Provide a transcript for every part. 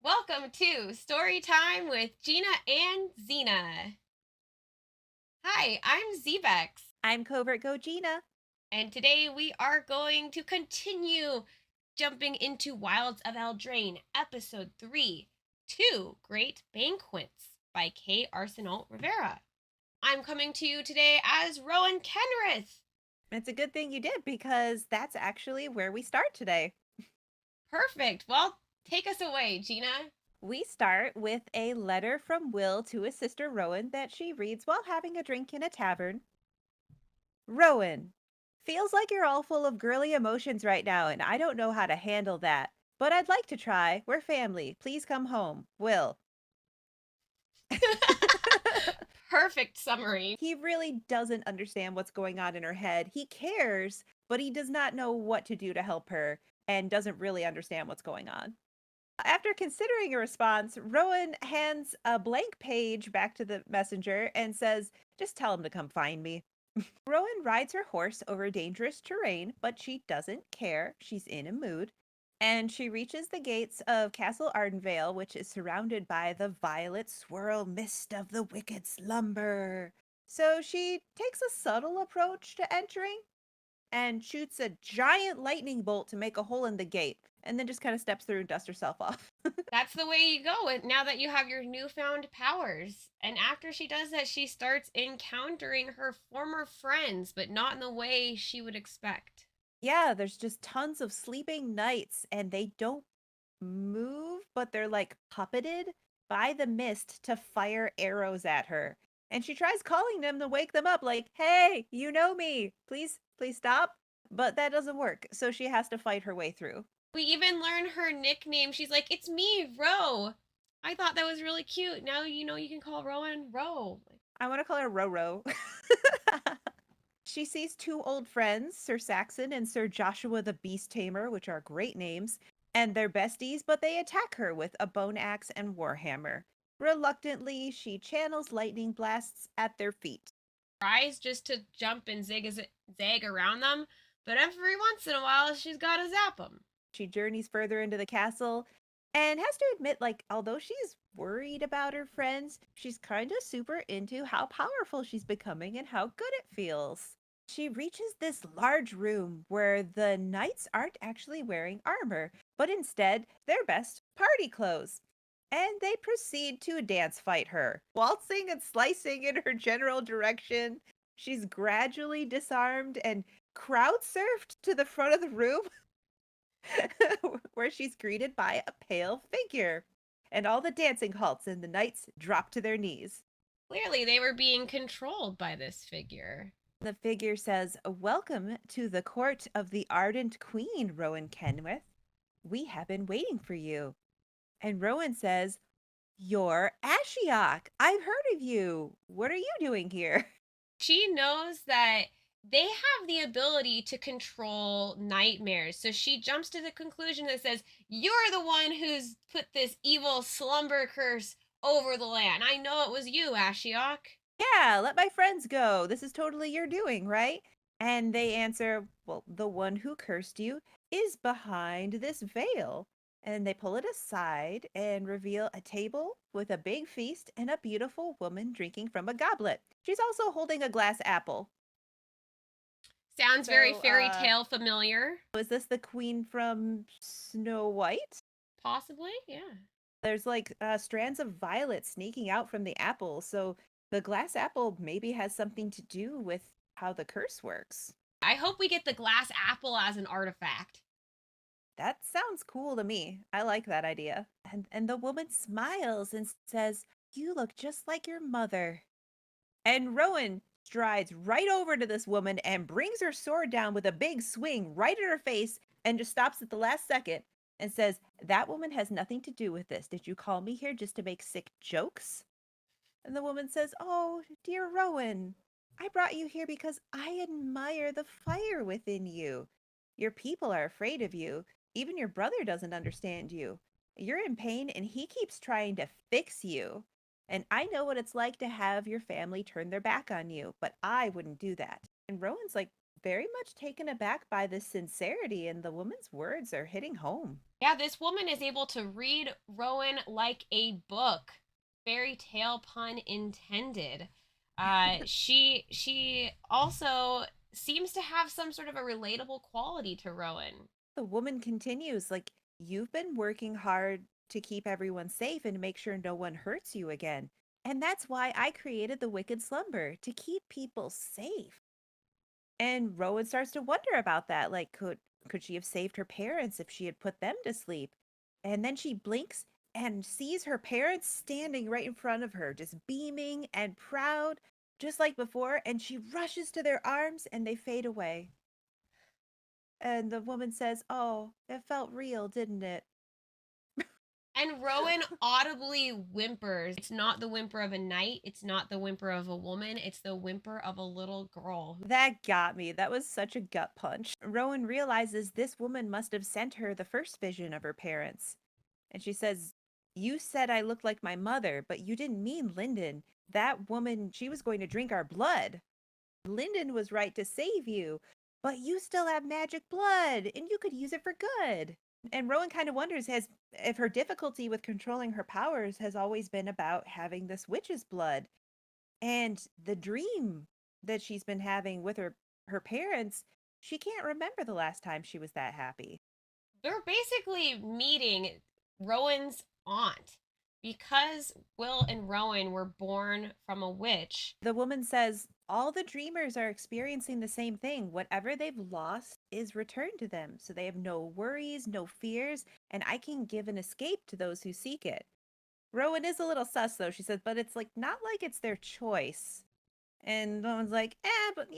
Welcome to Storytime with Gina and Zena. Hi, I'm ZBexx, I'm Covert Go Gina. and today we are going to continue jumping into Wilds of Eldraine, Episode 3, Two Great Banquets by K. Arsenal Rivera. I'm coming to you today as Rowan Kenrith. It's a good thing you did because that's actually where we start today. Perfect. Well, take us away, Gina. We start with a letter from Will to his sister Rowan that she reads while having a drink in a tavern. Rowan, feels like you're all full of girly emotions right now, and I don't know how to handle that. But I'd like to try. We're family. Please come home. Will. Perfect summary. He really doesn't understand what's going on in her head. He cares, but he does not know what to do to help her and doesn't really understand what's going on. After considering a response, Rowan hands a blank page back to the messenger and says, "Just tell him to come find me." Rowan rides her horse over dangerous terrain, but she doesn't care. She's in a mood. And she reaches the gates of Castle Ardenvale, which is surrounded by the violet swirl mist of the wicked slumber. So she takes a subtle approach to entering and shoots a giant lightning bolt to make a hole in the gate, and then just kind of steps through and dusts herself off. That's the way you go now that you have your newfound powers. And after she does that, she starts encountering her former friends, but not in the way she would expect. Yeah, there's just tons of sleeping knights, and they don't move, but they're like puppeted by the mist to fire arrows at her. And she tries calling them to wake them up, like, "Hey, you know me. Please stop." But that doesn't work. So she has to fight her way through. We even learn her nickname. She's like, "It's me, Ro." I thought that was really cute. Now you know you can call Rowan Ro. I want to call her Roro. She sees two old friends, Sir Saxon and Sir Joshua the Beast Tamer, which are great names, and they're besties, but they attack her with a bone axe and warhammer. Reluctantly, she channels lightning blasts at their feet. Tries just to jump and zag around them, but every once in a while she's got to zap them. She journeys further into the castle and has to admit, like, although she's worried about her friends, she's kind of super into how powerful she's becoming and how good it feels. She reaches this large room where the knights aren't actually wearing armor, but instead their best party clothes. And they proceed to dance fight her, waltzing and slicing in her general direction. She's gradually disarmed and crowd surfed to the front of the room where she's greeted by a pale figure. And all the dancing halts and the knights drop to their knees. Clearly, they were being controlled by this figure. The figure says, "Welcome to the court of the ardent queen, Rowan Kenwith. We have been waiting for you." And Rowan says, "You're Ashiok. I've heard of you. What are you doing here?" She knows that they have the ability to control nightmares. So she jumps to the conclusion that says, "You're the one who's put this evil slumber curse over the land. I know it was you, Ashiok." "Yeah, let my friends go. This is totally your doing, right?" And they answer, "Well, the one who cursed you is behind this veil." And they pull it aside and reveal a table with a big feast and a beautiful woman drinking from a goblet. She's also holding a glass apple. Sounds very So, fairy tale familiar. is this the queen from Snow White? Possibly, yeah. There's like strands of violet sneaking out from the apple, so the glass apple maybe has something to do with how the curse works. I hope we get the glass apple as an artifact. That sounds cool to me. I like that idea. And the woman smiles and says, "You look just like your mother." And Rowan strides right over to this woman and brings her sword down with a big swing right at her face and just stops at the last second and says, "That woman has nothing to do with this. Did you call me here just to make sick jokes?" And the woman says, "Oh, dear Rowan, I brought you here because I admire the fire within you. Your people are afraid of you. Even your brother doesn't understand you. You're in pain and he keeps trying to fix you. And I know what it's like to have your family turn their back on you, but I wouldn't do that." And Rowan's like, very much taken aback by the sincerity, and the woman's words are hitting home. Yeah, this woman is able to read Rowan like a book. Fairy tale pun intended. She also seems to have some sort of a relatable quality to Rowan. The woman continues, like, you've been working hard to keep everyone safe and make sure no one hurts you again. And that's why I created the Wicked Slumber, to keep people safe. And Rowan starts to wonder about that. Like, could she have saved her parents if she had put them to sleep? And then she blinks and sees her parents standing right in front of her, just beaming and proud, just like before. And she rushes to their arms and they fade away. And the woman says, "Oh, it felt real, didn't it?" And Rowan audibly whimpers. It's not the whimper of a knight. It's not the whimper of a woman. It's the whimper of a little girl. That got me. That was such a gut punch. Rowan realizes this woman must have sent her the first vision of her parents. And she says, "You said I looked like my mother, but you didn't mean Lyndon. That woman, she was going to drink our blood. Lyndon was right to save you, but you still have magic blood and you could use it for good." And Rowan kind of wonders has if her difficulty with controlling her powers has always been about having this witch's blood. And the dream that she's been having with her parents, she can't remember the last time she was that happy. They're basically meeting Rowan's aunt because Will and Rowan were born from a witch. The woman says all the dreamers are experiencing the same thing. Whatever they've lost is returned to them. So they have no worries, no fears, and I can give an escape to those who seek it. Rowan is a little sus though, she says, but it's like not like it's their choice. And Rowan's like, but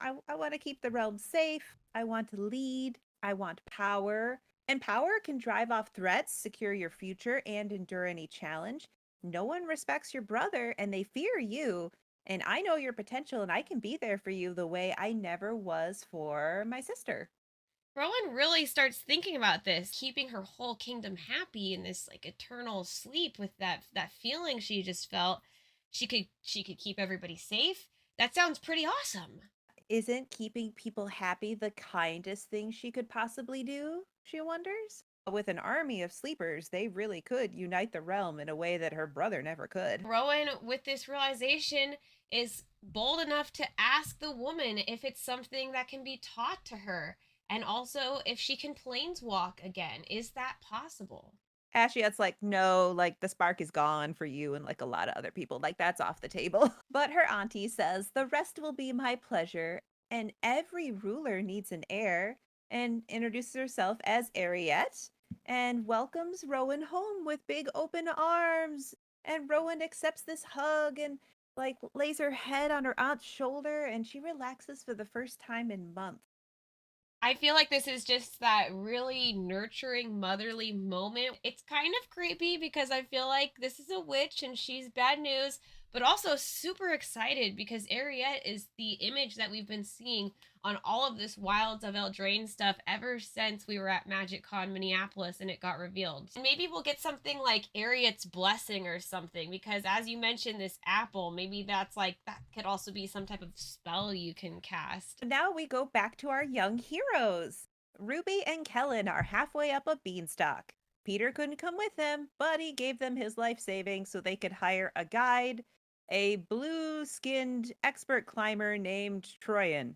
I want to keep the realm safe. I want to lead. I want power. And power can drive off threats, secure your future, and endure any challenge. No one respects your brother, and they fear you. And I know your potential, and I can be there for you the way I never was for my sister. Rowan really starts thinking about this, keeping her whole kingdom happy in this like eternal sleep with that feeling she just felt. She could keep everybody safe. That sounds pretty awesome. Isn't keeping people happy the kindest thing she could possibly do? She wonders. With an army of sleepers, they really could unite the realm in a way that her brother never could. Rowan, with this realization, is bold enough to ask the woman if it's something that can be taught to her, and also if she can planeswalk again. Is that possible? Ashiette's like, no, like the spark is gone for you and like a lot of other people. Like that's off the table. But her auntie says, the rest will be my pleasure. And every ruler needs an heir. And introduces herself as Eriette and welcomes Rowan home with big open arms. And Rowan accepts this hug and like lays her head on her aunt's shoulder and she relaxes for the first time in months. I feel like this is just that really nurturing motherly moment. It's kind of creepy because I feel like this is a witch and she's bad news, but also super excited because Eriette is the image that we've been seeing on all of this Wilds of Eldraine stuff ever since we were at MagicCon Minneapolis and it got revealed. And maybe we'll get something like Ariette's Blessing or something because as you mentioned this apple, maybe that's like that could also be some type of spell you can cast. Now we go back to our young heroes. Ruby and Kellen are halfway up a beanstalk. Peter couldn't come with them, but he gave them his life savings so they could hire a guide, a blue-skinned expert climber named Troyan.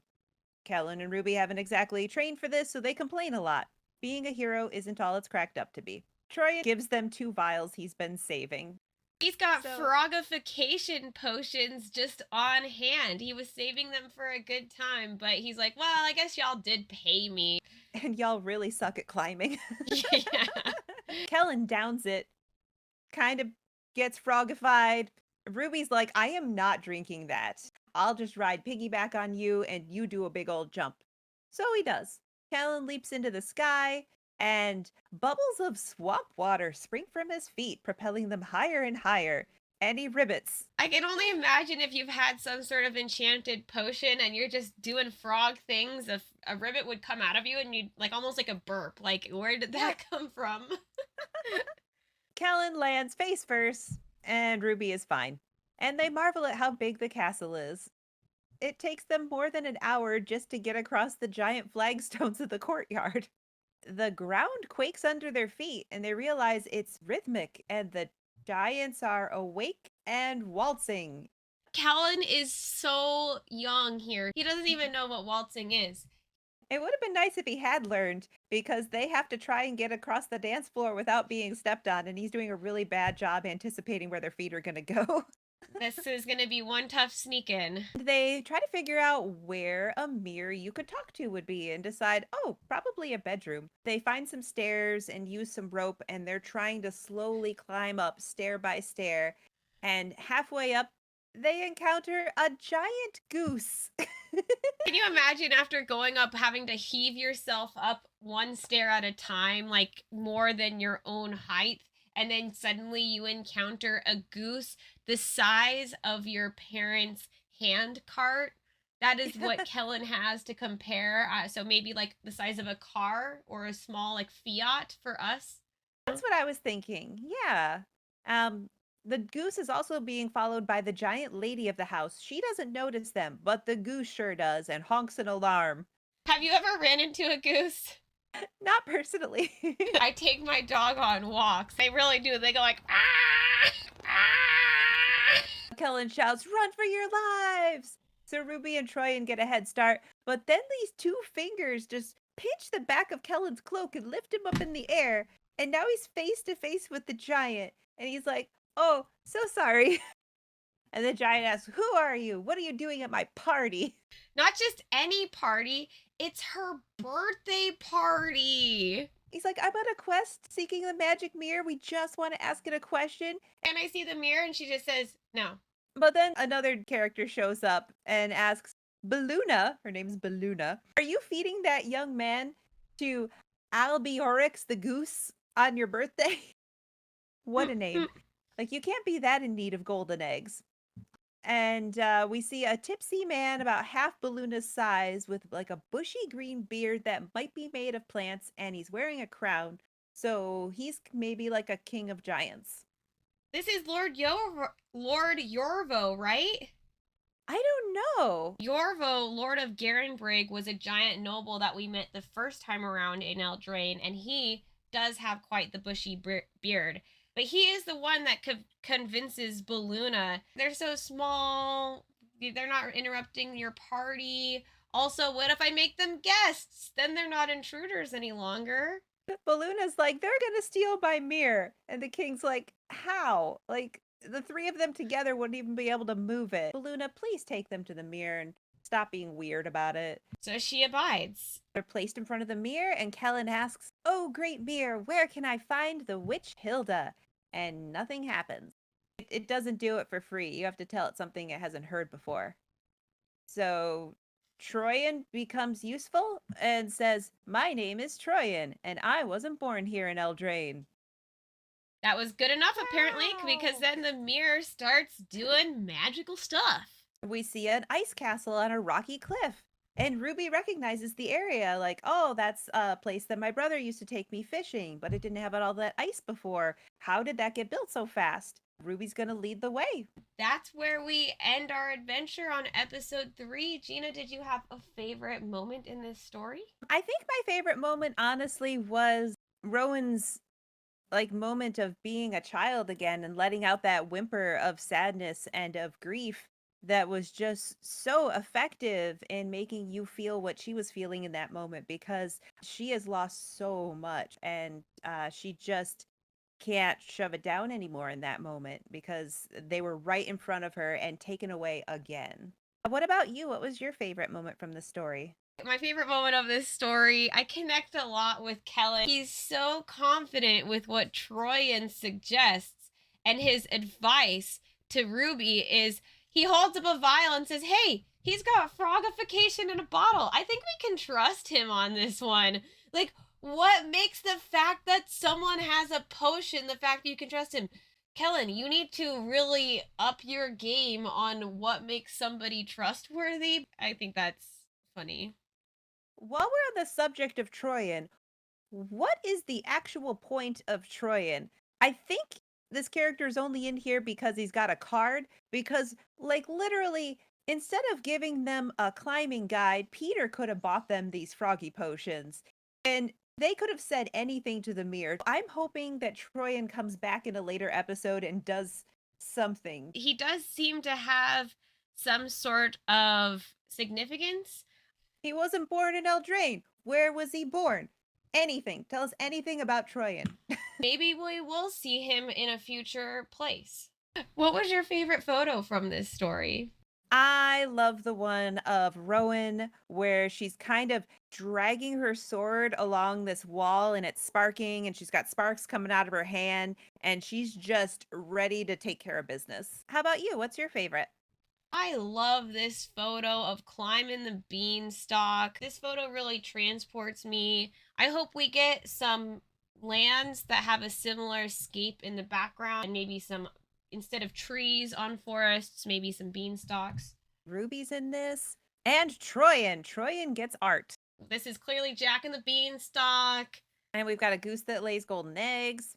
Kellen and Ruby haven't exactly trained for this, so they complain a lot. Being a hero isn't all it's cracked up to be. Troyan gives them 2 vials he's been saving. He's got frogification potions just on hand. He was saving them for a good time, but he's like, well, I guess y'all did pay me. And y'all really suck at climbing. Yeah. Kellen downs it, kind of gets frogified. Ruby's like, I am not drinking that. I'll just ride piggyback on you and you do a big old jump. So he does. Kellen leaps into the sky and bubbles of swamp water spring from his feet, propelling them higher and higher. And he ribbits. I can only imagine if you've had some sort of enchanted potion and you're just doing frog things, a ribbit would come out of you and you'd like almost like a burp. Like, where did that come from? Kellen lands face first, and Ruby is fine. And they marvel at how big the castle is. It takes them more than an hour just to get across the giant flagstones of the courtyard. The ground quakes under their feet and they realize it's rhythmic and the giants are awake and waltzing. Kellen is so young here. He doesn't even know what waltzing is. It would have been nice if he had learned because they have to try and get across the dance floor without being stepped on, and he's doing a really bad job anticipating where their feet are going to go. This is going to be one tough sneak in. They try to figure out where a mirror you could talk to would be and decide, oh, probably a bedroom. They find some stairs and use some rope, and they're trying to slowly climb up stair by stair. And halfway up, they encounter a giant goose. Can you imagine after going up having to heave yourself up one stair at a time, like more than your own height, and then suddenly you encounter a goose the size of your parents' hand cart? That is what Kellen has to compare. So maybe like the size of a car or a small like Fiat for us. That's what I was thinking. Yeah. The goose is also being followed by the giant lady of the house. She doesn't notice them, but the goose sure does and honks an alarm. Have you ever ran into a goose? Not personally. I take my dog on walks. They really do. They go like, ah, ah. Kellen shouts, "Run for your lives!" So Ruby and Troyan get a head start, but then these two fingers just pinch the back of Kellen's cloak and lift him up in the air. And now he's face to face with the giant. And he's like, "Oh, so sorry." And the giant asks, "Who are you? What are you doing at my party?" Not just any party, it's her birthday party. He's like, "I'm on a quest seeking the magic mirror. We just want to ask it a question." And I see the mirror and she just says, no. But then another character shows up and asks, "Baluna," her name's Baluna, "are you feeding that young man to Albiorix the goose on your birthday?" What a name. Like, you can't be that in need of golden eggs. And we see a tipsy man about half Baluna's size with like a bushy green beard that might be made of plants, and he's wearing a crown. So he's maybe like a king of giants. This is Lord Yorvo, right? I don't know. Yorvo, Lord of Garenbrig, was a giant noble that we met the first time around in Eldraine, and he does have quite the bushy beard. But he is the one that convinces Baluna. They're so small. They're not interrupting your party. Also, what if I make them guests? Then they're not intruders any longer. Baluna's like, "They're going to steal my mirror." And the king's like, "How? Like, the three of them together wouldn't even be able to move it. Baluna, please take them to the mirror and stop being weird about it." So she abides. They're placed in front of the mirror, and Kellen asks, "Oh, great mirror, where can I find the witch Hilda?" And nothing happens. It doesn't do it for free. You have to tell it something it hasn't heard before. So Troyan becomes useful and says, "My name is Troyan, and I wasn't born here in Eldraine." That was good enough, apparently, because then the mirror starts doing magical stuff. We see an ice castle on a rocky cliff. And Ruby recognizes the area, like, "Oh, that's a place that my brother used to take me fishing, but it didn't have all that ice before. How did that get built so fast?" Ruby's gonna lead the way. That's where we end our adventure on episode 3. Gina, did you have a favorite moment in this story? I think my favorite moment, honestly, was Rowan's like moment of being a child again and letting out that whimper of sadness and of grief that was just so effective in making you feel what she was feeling in that moment, because she has lost so much and she just can't shove it down anymore in that moment because they were right in front of her and taken away again. What about you? What was your favorite moment from the story? My favorite moment of this story, I connect a lot with Kellen. He's so confident with what Troyan suggests, and his advice to Ruby is he holds up a vial and says, "Hey, he's got frogification in a bottle. I think we can trust him on this one." Like, what makes the fact that someone has a potion the fact that you can trust him? Kellen, you need to really up your game on what makes somebody trustworthy. I think that's funny. While we're on the subject of Troyan, what is the actual point of Troyan? I think this character is only in here because he's got a card, because, like, literally, Instead of giving them a climbing guide, Peter could have bought them these froggy potions. And they could have said anything to the mirror. I'm hoping that Troyan comes back in a later episode and does something. He does seem to have some sort of significance. He wasn't born in Eldraine. Where was he born? Anything. Tell us anything about Troyan. Maybe we will see him in a future place. What was your favorite photo from this story? I love the one of Rowan where she's kind of dragging her sword along this wall and it's sparking and she's got sparks coming out of her hand and she's just ready to take care of business. How about you? What's your favorite? I love this photo of climbing the beanstalk. This photo really transports me. I hope we get some lands that have a similar scape in the background and maybe some, instead of trees on forests, maybe some beanstalks. Ruby's in this. And Troyan. Troyan gets art. This is clearly Jack and the Beanstalk. And we've got a goose that lays golden eggs.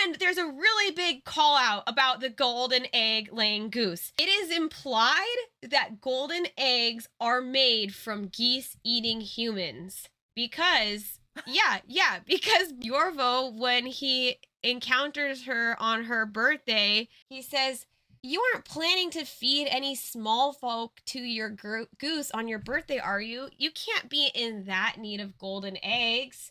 And there's a really big call out about the golden egg laying goose. It is implied that golden eggs are made from geese eating humans. Because, because Yorvo, when he encounters her on her birthday, he says, "You aren't planning to feed any small folk to your goose on your birthday, are you? You can't be in that need of golden eggs."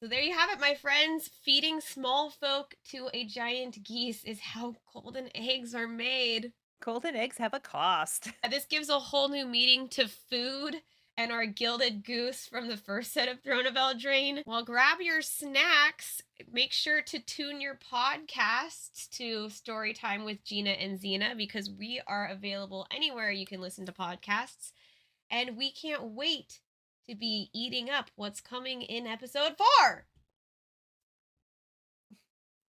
So there you have it, my friends. Feeding small folk to a giant geese is how golden eggs are made. Golden eggs have a cost. This gives a whole new meaning to food and our gilded goose from the first set of Throne of Eldraine. Well, grab your snacks. Make sure to tune your podcasts to Storytime with Gina and Zena because we are available anywhere you can listen to podcasts. And we can't wait to be eating up what's coming in episode 4.